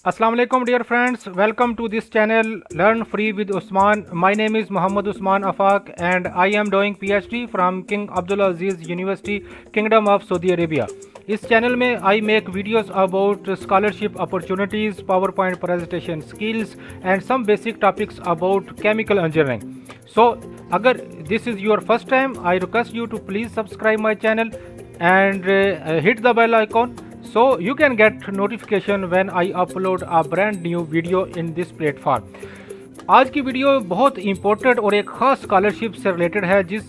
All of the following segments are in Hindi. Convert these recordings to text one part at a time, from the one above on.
Assalamu alaikum dear friends, welcome to this channel Learn Free with Usman. My name is Muhammad Usman Afaq and I am doing PhD from King Abdul Aziz University, Kingdom of Saudi Arabia. इस चैनल में I make videos about scholarship opportunities, PowerPoint presentation skills and some basic topics about chemical engineering. So अगर this is your first time, I request you to please subscribe my channel and hit the bell icon so you can get notification when I upload a brand new video in this platform. आज की वीडियो बहुत इम्पोर्टेंट और एक ख़ास स्कॉलरशिप से रिलेटेड है जिस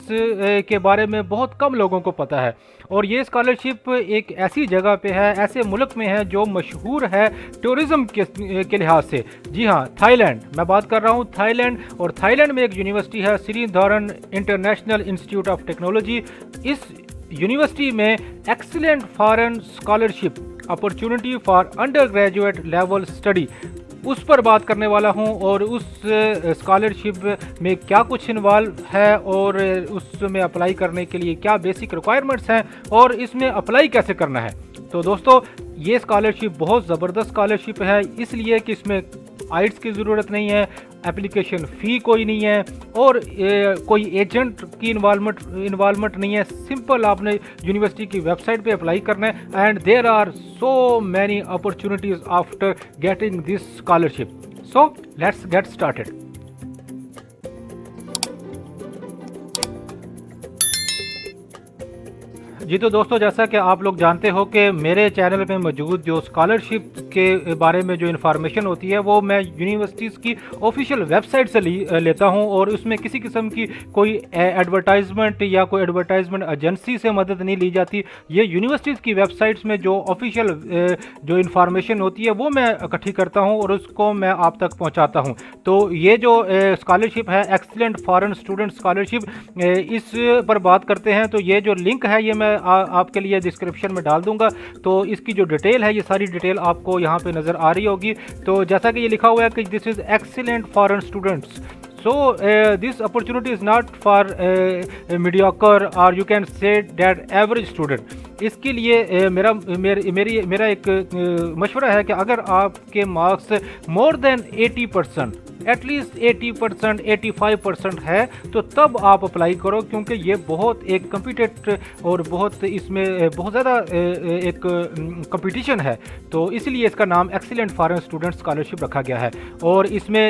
के बारे में बहुत कम लोगों को पता है। और ये स्कॉलरशिप एक ऐसी जगह पे है, ऐसे मुल्क में है जो मशहूर है टूरिज़्म के लिहाज से। जी हाँ, थाईलैंड। मैं बात कर रहा हूँ थाईलैंड। और थाईलैंड में एक यूनिवर्सिटी है Sreedharan international institute of technology. इस यूनिवर्सिटी में excellent foreign scholarship opportunity for under graduate level study उस पर बात करने वाला हूं और उस स्कॉलरशिप में क्या कुछ इन्वॉल्व है और उसमें अप्लाई करने के लिए क्या बेसिक रिक्वायरमेंट्स हैं और इसमें अप्लाई कैसे करना है। तो दोस्तों, ये स्कॉलरशिप बहुत ज़बरदस्त स्कॉलरशिप है, इसलिए कि इसमें आइट्स की ज़रूरत नहीं है, एप्लीकेशन फ़ी कोई नहीं है और कोई एजेंट की इन्वॉल्वमेंट नहीं है। सिंपल आपने यूनिवर्सिटी की वेबसाइट पे अप्लाई करना है and there are so many opportunities after getting this scholarship. So let's get started. जी तो दोस्तों, जैसा कि आप लोग जानते हो कि मेरे चैनल में मौजूद जो स्कॉलरशिप के बारे में जो इन्फॉर्मेशन होती है वो मैं यूनिवर्सिटीज़ की ऑफिशियल वेबसाइट से लेता हूं और उसमें किसी किस्म की कोई एडवर्टाइजमेंट या कोई एडवर्टाइजमेंट एजेंसी से मदद नहीं ली जाती। ये यूनिवर्सिटीज़ की वेबसाइट्स में जो ऑफिशियल जो इन्फॉर्मेशन होती है वो मैं इकट्ठी करता हूँ और उसको मैं आप तक पहुँचाता हूँ। तो ये जो स्कॉलरशिप है एक्सीलेंट फॉरेन स्टूडेंट स्कॉलरशिप, इस पर बात करते हैं। तो ये जो लिंक है ये मैं आपके लिए डिस्क्रिप्शन में डाल दूंगा। तो इसकी जो डिटेल है ये सारी डिटेल आपको यहाँ पे नज़र आ रही होगी। तो जैसा कि ये लिखा हुआ है कि this is excellent foreign students, so this opportunity is not for mediocre or you can say that average student। इसके लिए मेरा एक मशवरा है कि अगर आपके मार्क्स मोर देन 80%, एटलीस्ट 80%, 85% है तो तब आप अप्लाई करो, क्योंकि ये बहुत एक कम्पिटेटिव और बहुत इसमें बहुत ज़्यादा एक कंपटीशन है। तो इसलिए इसका नाम एक्सीलेंट फॉरेन स्टूडेंट स्कॉलरशिप रखा गया है। और इसमें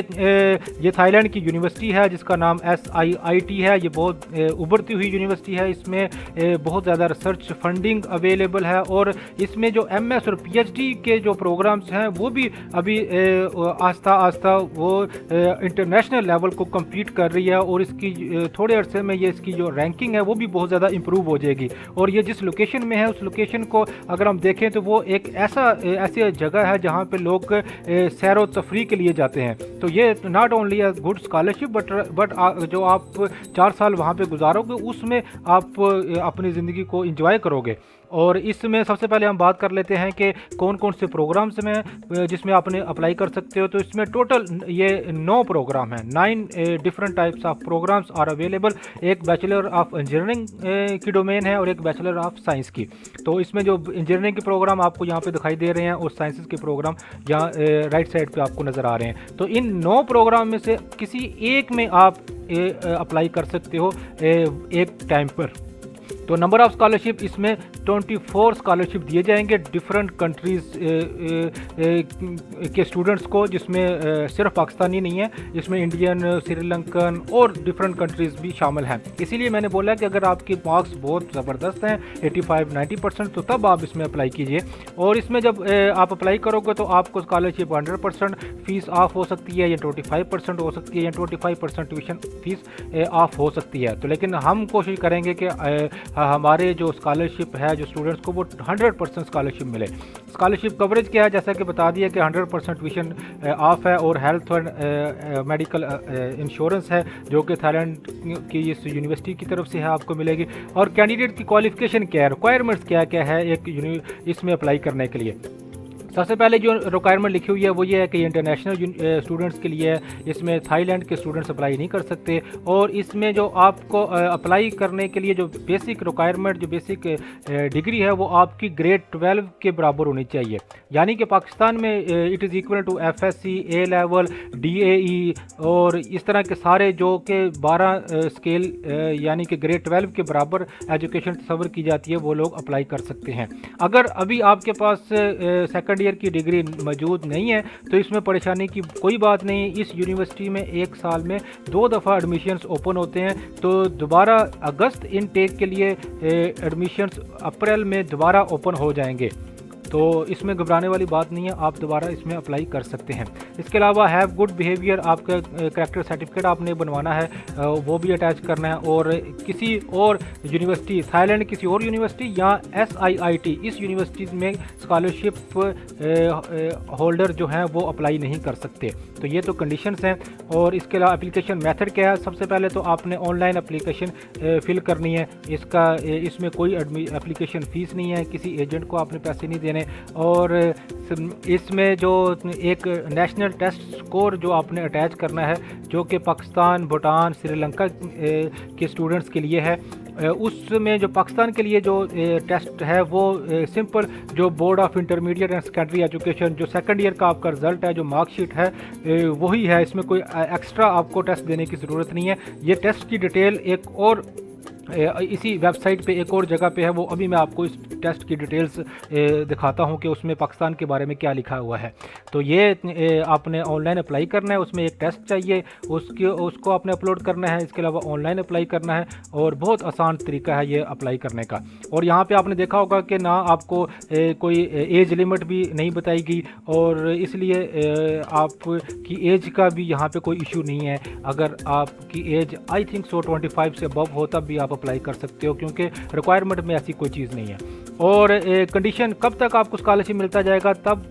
ये थाईलैंड की यूनिवर्सिटी है जिसका नाम SIIT है। ये बहुत उभरती हुई यूनिवर्सिटी है, इसमें बहुत ज़्यादा रिसर्च फंडिंग अवेलेबल है और इसमें जो MS और PhD के जो प्रोग्राम्स हैं वो भी अभी आस्ता आस्ता वो इंटरनेशनल लेवल को कम्पीट कर रही है और इसकी थोड़े अरसे में ये इसकी जो रैंकिंग है वो भी बहुत ज़्यादा इम्प्रूव हो जाएगी। और ये जिस लोकेशन में है उस लोकेशन को अगर हम देखें तो वो एक ऐसी जगह है जहाँ पे लोग सैर व तफरी के लिए जाते हैं। तो ये not only a good scholarship but जो आप 4 साल वहाँ पे गुजारोगे उसमें आप अपनी ज़िंदगी को एंजॉय करोगे। और इसमें सबसे पहले हम बात कर लेते हैं कि कौन कौन से प्रोग्राम्स में जिसमें आपने अप्लाई कर सकते हो। तो इसमें टोटल ये 9 प्रोग्राम हैं, 9 different types of programs are available. एक बैचलर ऑफ इंजीनियरिंग की डोमेन है और एक बैचलर ऑफ साइंस की। तो इसमें जो इंजीनियरिंग के प्रोग्राम आपको यहाँ पे दिखाई दे रहे हैं और साइंसेस के प्रोग्राम यहाँ राइट साइड पे आपको नज़र आ रहे हैं। तो इन 9 प्रोग्राम में से किसी एक में आप अप्लाई कर सकते हो एक टाइम पर। तो नंबर ऑफ़ स्कॉलरशिप इसमें 24 स्कॉलरशिप दिए जाएंगे डिफरेंट कंट्रीज़ के स्टूडेंट्स को, जिसमें सिर्फ पाकिस्तानी नहीं है, इसमें इंडियन, श्रीलंकन और डिफरेंट कंट्रीज़ भी शामिल हैं। इसीलिए मैंने बोला कि अगर आपके मार्क्स बहुत ज़बरदस्त हैं 85-90% तो तब आप इसमें अप्लाई कीजिए। और इसमें जब आप अप्लाई करोगे तो आपको स्कॉलरशिप 100% फ़ीस ऑफ हो सकती है या 25% हो सकती है या 25% ट्यूशन फ़ीस ऑफ हो सकती है। तो लेकिन हम कोशिश करेंगे कि हमारे जो स्कॉलरशिप है जो स्टूडेंट्स को वो 100% स्कॉलरशिप मिले। स्कॉलरशिप कवरेज क्या है, जैसा कि बता दिया कि 100% ट्यूशन ऑफ है और हेल्थ और मेडिकल इंश्योरेंस है जो कि थाईलैंड की इस यूनिवर्सिटी की तरफ से है, आपको मिलेगी। और कैंडिडेट की क्वालिफिकेशन क्या है, रिक्वायरमेंट्स क्या क्या है एक इसमें अप्लाई करने के लिए। सबसे पहले जो रिक्वायरमेंट लिखी हुई है वो ये है कि इंटरनेशनल स्टूडेंट्स के लिए है, इसमें थाईलैंड के स्टूडेंट्स अप्लाई नहीं कर सकते। और इसमें जो आपको अप्लाई करने के लिए जो बेसिक रिक्वायरमेंट, जो बेसिक डिग्री है वो आपकी ग्रेड 12 के बराबर होनी चाहिए। यानी कि पाकिस्तान में it is equal to FSC, A level, DAE और इस तरह के सारे जो कि 12 स्केल यानी कि ग्रेड 12 के बराबर एजुकेशन तस्वर की जाती है, वो लोग अप्लाई कर सकते हैं। अगर अभी आपके पास सेकंड ईयर की डिग्री मौजूद नहीं है तो इसमें परेशानी की कोई बात नहीं। इस यूनिवर्सिटी में एक साल में 2 दफ़ा एडमिशन्स ओपन होते हैं, तो दोबारा अगस्त इनटेक के लिए एडमिशन्स अप्रैल में दोबारा ओपन हो जाएंगे। तो इसमें घबराने वाली बात नहीं है, आप दोबारा इसमें अप्लाई कर सकते हैं। इसके अलावा हैव गुड बिहेवियर, आपका करैक्टर सर्टिफिकेट आपने बनवाना है, वो भी अटैच करना है। और किसी और यूनिवर्सिटी, थाईलैंड किसी और यूनिवर्सिटी या SIIT, इस यूनिवर्सिटी में स्कॉलरशिप होल्डर जो हैं वो अप्लाई नहीं कर सकते। तो ये तो कंडीशंस हैं। और इसके अलावा एप्लीकेशन मेथड क्या है? सबसे पहले तो आपने ऑनलाइन एप्लीकेशन फिल करनी है। इसमें कोई एप्लीकेशन फ़ीस नहीं है, किसी एजेंट को आपने पैसे नहीं देने। और इसमें जो एक नेशनल टेस्ट स्कोर जो आपने अटैच करना है, जो कि पाकिस्तान, भूटान, श्रीलंका के स्टूडेंट्स के लिए है, उसमें जो पाकिस्तान के लिए जो टेस्ट है वो सिंपल जो board of intermediate and secondary education जो सेकंड ईयर का आपका रिज़ल्ट है, जो मार्कशीट है, वही है। इसमें कोई एक्स्ट्रा आपको टेस्ट देने की ज़रूरत नहीं है। ये टेस्ट की डिटेल एक और इसी वेबसाइट पे एक और जगह पे है, वो अभी मैं आपको इस टेस्ट की डिटेल्स दिखाता हूँ कि उसमें पाकिस्तान के बारे में क्या लिखा हुआ है। तो ये आपने ऑनलाइन अप्लाई करना है, उसमें एक टेस्ट चाहिए, उसको आपने अपलोड करना है। इसके अलावा ऑनलाइन अप्लाई करना है और बहुत आसान तरीका है ये अप्लाई करने का। और यहाँ पे आपने देखा होगा कि ना आपको कोई एज लिमिट भी नहीं बताई गई, और इसलिए आपकी एज का भी यहाँ पे कोई इशू नहीं है। अगर आपकी एज आई थिंक 25 से अबव हो तब भी आप अप्लाई कर सकते हो, क्योंकि रिक्वायरमेंट में ऐसी कोई चीज़ नहीं है। और कंडीशन कब तक आपको स्कॉलरशिप मिलता जाएगा? तब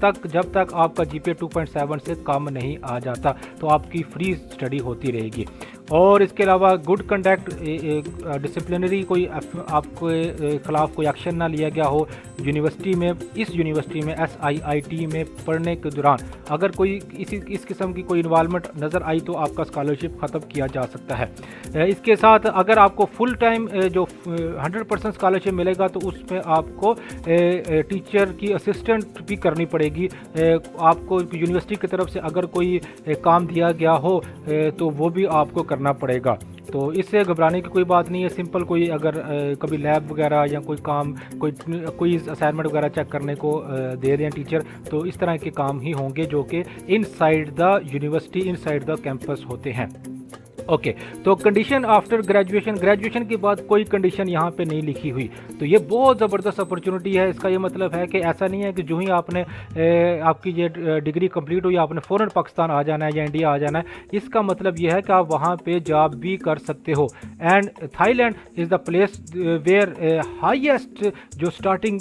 तक जब तक आपका GPA 2.7 से कम नहीं आ जाता, तो आपकी फ्री स्टडी होती रहेगी। और इसके अलावा गुड कंडक्ट, डिसिप्लिनरी कोई आपके ख़िलाफ़ कोई एक्शन ना लिया गया हो यूनिवर्सिटी में। इस यूनिवर्सिटी में SIIT में पढ़ने के दौरान अगर कोई इस किस्म की कोई इन्वॉल्वमेंट नज़र आई तो आपका स्कॉलरशिप ख़त्म किया जा सकता है। इसके साथ अगर आपको फुल टाइम जो 100% स्कॉलरशिप मिलेगा तो उसमें आपको टीचर की असिस्टेंट भी करनी पड़ेगी। आपको यूनिवर्सिटी की तरफ से अगर कोई काम दिया गया हो तो वो भी आपको करना पड़ेगा। तो इससे घबराने की कोई बात नहीं है। सिंपल कोई अगर कभी लैब वगैरह या कोई काम, कोई असाइनमेंट वगैरह चेक करने को दे दें टीचर, तो इस तरह के काम ही होंगे जो कि inside the university, inside the campus होते हैं। ओके, तो कंडीशन आफ्टर ग्रेजुएशन के बाद कोई कंडीशन यहाँ पे नहीं लिखी हुई, तो ये बहुत ज़बरदस्त अपॉर्चुनिटी है। इसका ये मतलब है कि ऐसा नहीं है कि जो ही आपने आपकी ये डिग्री कंप्लीट हुई आपने फ़ौरन पाकिस्तान आ जाना है या इंडिया आ जाना है। इसका मतलब ये है कि आप वहाँ पे जॉब भी कर सकते हो। And Thailand is the place where highest जो स्टार्टिंग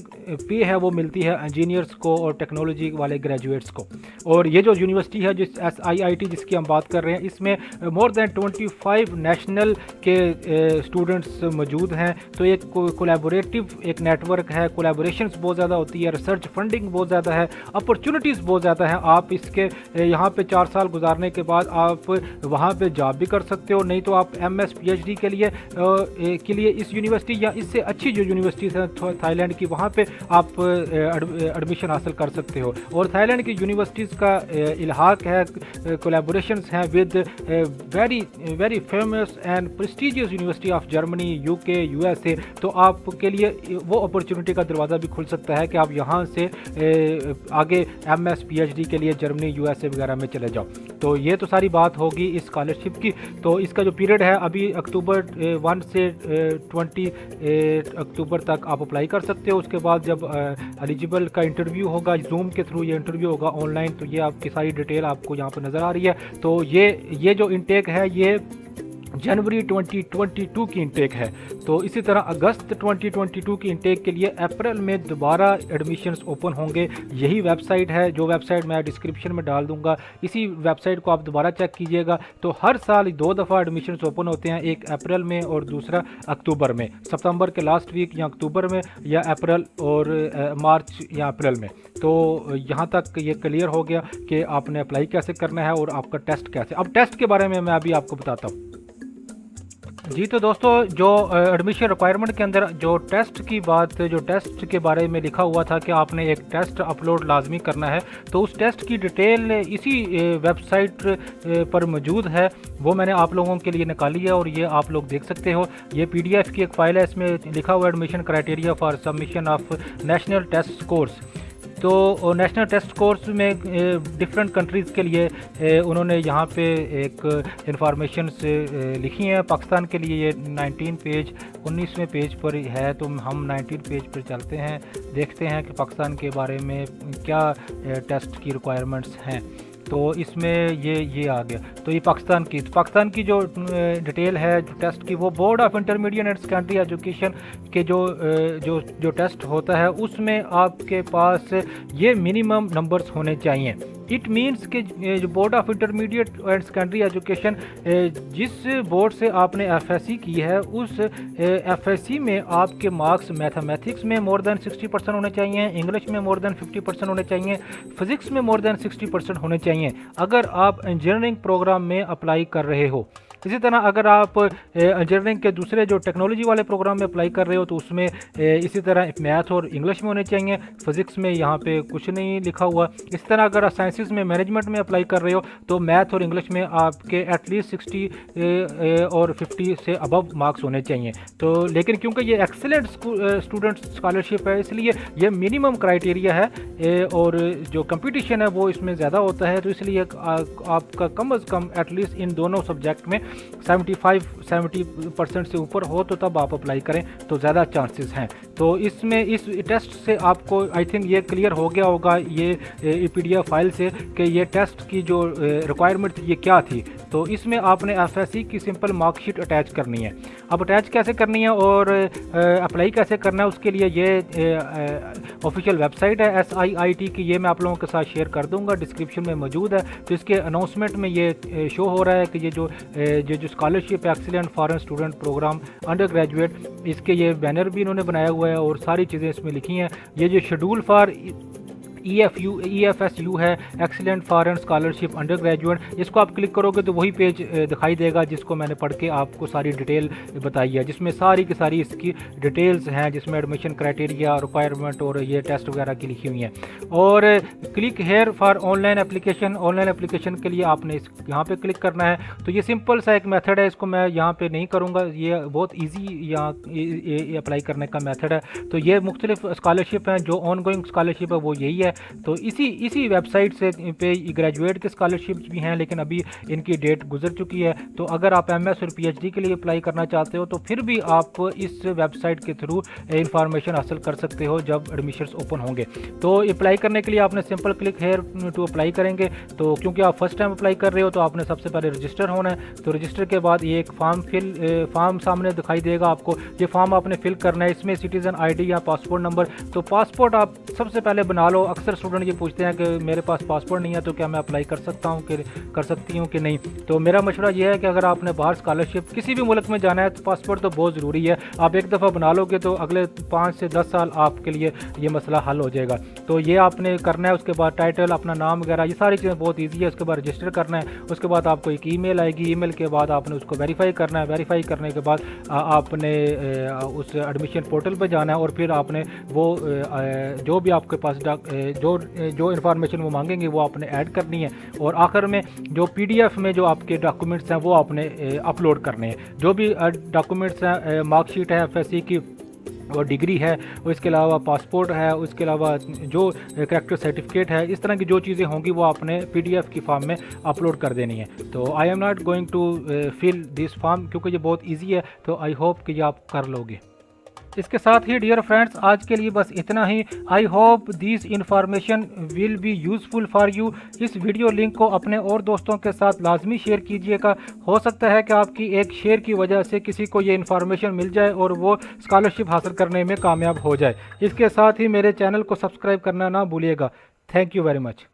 पे है वो मिलती है इंजीनियर्स को और टेक्नोलॉजी वाले ग्रेजुएट्स को। और ये जो यूनिवर्सिटी है जिस SIIT जिसकी हम बात कर रहे हैं, इसमें मोर दैन 25 नेशनल के स्टूडेंट्स मौजूद हैं। तो एक कोलैबोरेटिव एक नेटवर्क है, कोलैबोरेशंस बहुत ज़्यादा होती है, रिसर्च फंडिंग बहुत ज़्यादा है, अपॉर्चुनिटीज़ बहुत ज़्यादा है। आप इसके यहाँ पे 4 साल गुजारने के बाद आप वहाँ पे जॉब भी कर सकते हो, नहीं तो आप MS PhD के लिए इस यूनिवर्सिटी या इससे अच्छी जो यूनिवर्सिटीज़ हैं थाईलैंड की, वहाँ पे आप एडमिशन हासिल कर सकते हो। और थाईलैंड की यूनिवर्सिटीज़ का इल्हाक है, कोलैबोरेशंस हैं with very famous and prestigious university of Germany, UK, USA। तो आपके लिए वो अपॉर्चुनिटी का दरवाज़ा भी खुल सकता है कि आप यहाँ से आगे MS PhD के लिए जर्मनी, USA वगैरह में चले जाओ। तो ये तो सारी बात होगी इस स्कॉलरशिप की। तो इसका जो पीरियड है अभी अक्टूबर 1 से 20 अक्टूबर तक आप अप्लाई कर सकते हो। उसके बाद जब एलिजिबल का इंटरव्यू होगा, जूम के थ्रू ये इंटरव्यू होगा ऑनलाइन, तो ये आपकी सारी डिटेल आपको यहाँ पर नज़र आ रही है। तो ये जो इनटेक है ये जनवरी 2022 की इंटेक है। तो इसी तरह अगस्त 2022 की इंटेक के लिए अप्रैल में दोबारा एडमिशन्स ओपन होंगे। यही वेबसाइट है, जो वेबसाइट मैं डिस्क्रिप्शन में डाल दूंगा, इसी वेबसाइट को आप दोबारा चेक कीजिएगा। तो हर साल 2 दफ़ा एडमिशन्स ओपन होते हैं, एक अप्रैल में और दूसरा अक्टूबर में, सितंबर के लास्ट वीक या अक्टूबर में, या अप्रैल और मार्च या अप्रैल में। तो यहाँ तक ये क्लियर हो गया कि आपने अप्लाई कैसे करना है और आपका टेस्ट कैसे। अब टेस्ट के बारे में मैं अभी आपको बताता हूँ। जी तो दोस्तों, जो एडमिशन रिक्वायरमेंट के अंदर जो टेस्ट की बात, जो टेस्ट के बारे में लिखा हुआ था कि आपने एक टेस्ट अपलोड लाजमी करना है, तो उस टेस्ट की डिटेल इसी वेबसाइट पर मौजूद है। वो मैंने आप लोगों के लिए निकाली है और ये आप लोग देख सकते हो। ये PDF की एक फ़ाइल है, इसमें लिखा हुआ admission criteria for submission of national test course. तो नेशनल टेस्ट कोर्स में डिफरेंट कंट्रीज़ के लिए उन्होंने यहाँ पे एक इंफॉर्मेशन लिखी हैं। पाकिस्तान के लिए ये 19वें पेज पर है। तो हम 19 पेज पर चलते हैं, देखते हैं कि पाकिस्तान के बारे में क्या टेस्ट की रिक्वायरमेंट्स हैं। तो इसमें ये आ गया। तो ये पाकिस्तान की जो डिटेल है जो टेस्ट की, वो board of intermediate and secondary education के जो टेस्ट होता है, उसमें आपके पास ये मिनिमम नंबर्स होने चाहिए। इट मीन्स कि जो board of intermediate and secondary education, जिस बोर्ड से आपने FSC की है, उस FSC में आपके मार्क्स मैथमेटिक्स में मोर देन 60% होने चाहिए, इंग्लिश में मोर देन 50% होने चाहिए, फिज़िक्स में मोर देन 60% होने चाहिए अगर आप इंजीनियरिंग प्रोग्राम में अप्लाई कर रहे हो। इसी तरह अगर आप इंजीनियरिंग के दूसरे जो टेक्नोलॉजी वाले प्रोग्राम में अप्लाई कर रहे हो, तो उसमें इसी तरह मैथ और इंग्लिश में होने चाहिए, फिज़िक्स में यहाँ पे कुछ नहीं लिखा हुआ। इस तरह अगर आप साइंसेस में मैनेजमेंट में अप्लाई कर रहे हो, तो मैथ और इंग्लिश में आपके एटलीस्ट 60 और 50 से अबव मार्क्स होने चाहिए। तो लेकिन क्योंकि ये एक्सेलेंट स्टूडेंट स्कॉलरशिप है, इसलिए ये मिनिमम क्राइटेरिया है और जो कंपटीशन है वो इसमें ज़्यादा होता है। तो इसलिए आपका कम अज़ कम एटलीस्ट इन दोनों सब्जेक्ट में 70% से ऊपर हो, तो तब आप अप्लाई करें तो ज़्यादा चांसेस हैं। तो इसमें इस टेस्ट से आपको आई थिंक ये क्लियर हो गया होगा, ये PDF फाइल से, कि ये टेस्ट की जो रिक्वायरमेंट थी ये क्या थी। तो इसमें आपने FSC की सिंपल मार्कशीट अटैच करनी है। अब अटैच कैसे करनी है और अप्लाई कैसे करना है, उसके लिए ये ऑफिशियल वेबसाइट है SIIT की, ये मैं आप लोगों के साथ शेयर कर दूंगा, डिस्क्रिप्शन में मौजूद है। तो इसके अनाउंसमेंट में ये शो हो रहा है कि ये जो scholarship excellent foreign student program under graduate, इसके ये बैनर भी इन्होंने बनाया हुआ है और सारी चीज़ें इसमें लिखी हैं। ये जो शेड्यूल फॉर EFSU है, excellent foreign scholarship under graduate, इसको आप क्लिक करोगे तो वही पेज दिखाई देगा जिसको मैंने पढ़ के आपको सारी डिटेल बताई है, जिसमें सारी की सारी इसकी डिटेल्स हैं, जिसमें एडमिशन क्राइटेरिया, रिक्वायरमेंट और ये टेस्ट वगैरह की लिखी हुई हैं। और click here for online application, online application के लिए आपने यहाँ पे क्लिक करना है। तो ये सिंपल सा एक मेथड है, इसको मैं यहाँ पे नहीं करूँगा, ये बहुत ईजी यहाँ अप्लाई करने का मेथड है। तो ये मुख्तलिफ स्कॉलरशिप हैं, जो ऑन गोइंग स्कॉलरशिप है वो यही है। तो इसी वेबसाइट से पे ग्रेजुएट के स्कॉलरशिप्स भी हैं, लेकिन अभी इनकी डेट गुजर चुकी है। तो अगर आप MS और PhD के लिए अप्लाई करना चाहते हो, तो फिर भी आप इस वेबसाइट के थ्रू इंफॉर्मेशन हासिल कर सकते हो जब एडमिशन्स ओपन होंगे। तो अप्लाई करने के लिए आपने simple click here to apply करेंगे। तो क्योंकि आप फर्स्ट टाइम अप्लाई कर रहे हो, तो आपने सबसे पहले रजिस्टर होना है। तो रजिस्टर के बाद ये एक फॉर्म सामने दिखाई देगा आपको, ये फॉर्म आपने फिल करना है। इसमें सिटीज़न ID या पासपोर्ट नंबर, तो पासपोर्ट आप सबसे पहले बना लो। अक्सर स्टूडेंट ये पूछते हैं कि मेरे पास पासपोर्ट नहीं है, तो क्या मैं अप्लाई कर सकती हूँ कि नहीं। तो मेरा मशवरा ये है कि अगर आपने बाहर स्कॉलरशिप किसी भी मुल्क में जाना है, तो पासपोर्ट तो बहुत ज़रूरी है। आप एक दफ़ा बना लोगे तो अगले 5 से 10 साल आपके लिए ये मसला हल हो जाएगा। तो ये आपने करना है। उसके बाद टाइटल, अपना नाम वगैरह, ये सारी चीज़ें बहुत ईजी है। उसके बाद रजिस्टर करना है। उसके बाद आपको एक ईमेल आएगी, ईमेल के बाद आपने उसको वेरीफाई करना है। वेरीफाई करने के बाद आपने उस एडमिशन पोर्टल पर जाना है और फिर आपने वो जो भी आपके पास जो इन्फॉर्मेशन वो मांगेंगे वो आपने ऐड करनी है। और आखिर में जो PDF में जो आपके डॉक्यूमेंट्स हैं वो आपने अपलोड करने हैं। जो भी डॉक्यूमेंट्स हैं, मार्कशीट है FSC की, और डिग्री है, और इसके अलावा पासपोर्ट है, उसके अलावा जो करैक्टर सर्टिफिकेट है, इस तरह की जो चीज़ें होंगी वो आपने PDF की फॉर्म में अपलोड कर देनी है। तो I am not going to fill this form, क्योंकि ये बहुत ईजी है। तो आई होप कि ये आप कर लोगे। इसके साथ ही डियर फ्रेंड्स आज के लिए बस इतना ही। I hope this information will be useful for you. इस वीडियो लिंक को अपने और दोस्तों के साथ लाजमी शेयर कीजिएगा। हो सकता है कि आपकी एक शेयर की वजह से किसी को ये इन्फॉर्मेशन मिल जाए और वो स्कॉलरशिप हासिल करने में कामयाब हो जाए। इसके साथ ही मेरे चैनल को सब्सक्राइब करना ना भूलिएगा। Thank you very much.